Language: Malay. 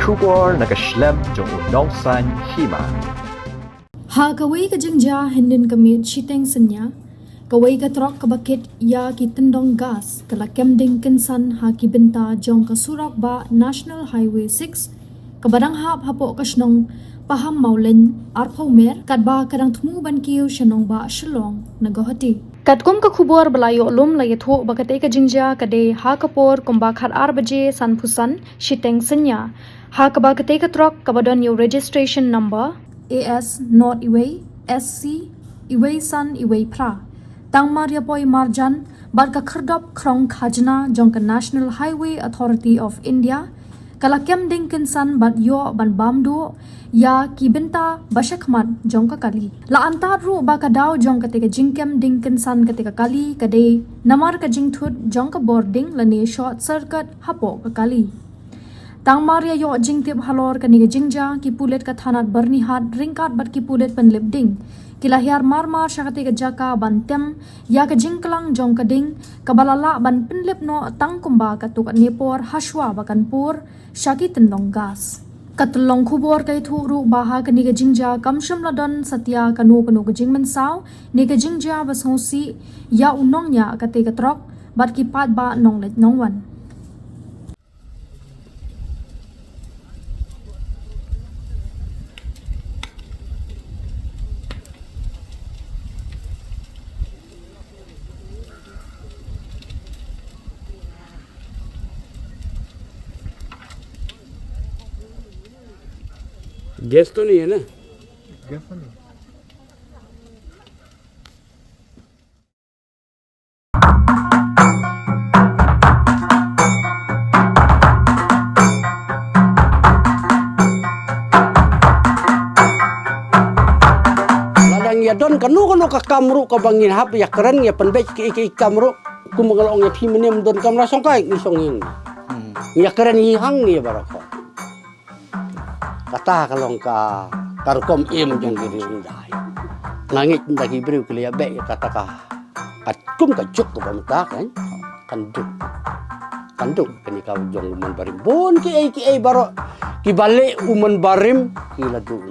Shubor nakaslem jong unong san Hima. Ha kawai ka jengja hendin kamit Shiteng Synnia. Kawai ka trok ka bakit ya ki Tyndong gas kala kemding Kynsan ha ki benta jong ka surak ba National Highway 6 kabadang hap hapo kasnong paham maulin arpau mer kadba kadang thumu ban kiu shanong ba shalong nagahati. Katkum ka khubor balayo lum la yatho bakate ka jingja kade ha kapor kumba khat 8 baje sanpusan Shiteng Synnia. Ha ka bakate ka trok kabadon yo registration number AS Not Iway SC Iway San Iway Pra Tang Maria Poi Marjan Bar ka khardop krong khajna jong ka National Highway Authority of India kala kem ding Kynsan bat yo ban bamdu ya kibenta bashakmat jong ka kali la antar ru ba ka daw jong ka teka jingkem ding Kynsan ka teka kali kade namar ka jingthut jong ka boarding la ne short circuit hapo ka kali Tang Maria yo jingtip halor ka niga jingja ki pulet ka thanat barnihat ringkat bat ki pulet pan lipding kila hiar marmar syakati ka jaka bantem ya ka jingklang jong ka ding kabalala ban pinlip no tang kumba ka tukat nepor haswa bakan pur syaki Tyndong gas katlong khubor kay thuru baha ka niga jingja kamsham ladon satya kanu ka jingman saw niga jingja bashosi ya unong nya ka te ka trok bat ki pat ba nong let nongwan gas तो नहीं है ना Gäst to nie. ladang ya don kanu ka kamru ka bangin hap ya keren ya penbek ki kamru ku mengalong ya pimenem don kamra songkai ni songin ya keren hi hang ni barako kata kalong ka karkom im jong diri undai langit ndagi beriu kelia be kata ka kum ka juk ka bamta kan kanduk kani ka jong man barim bon ki ai baro ki bale uman barim ki ladu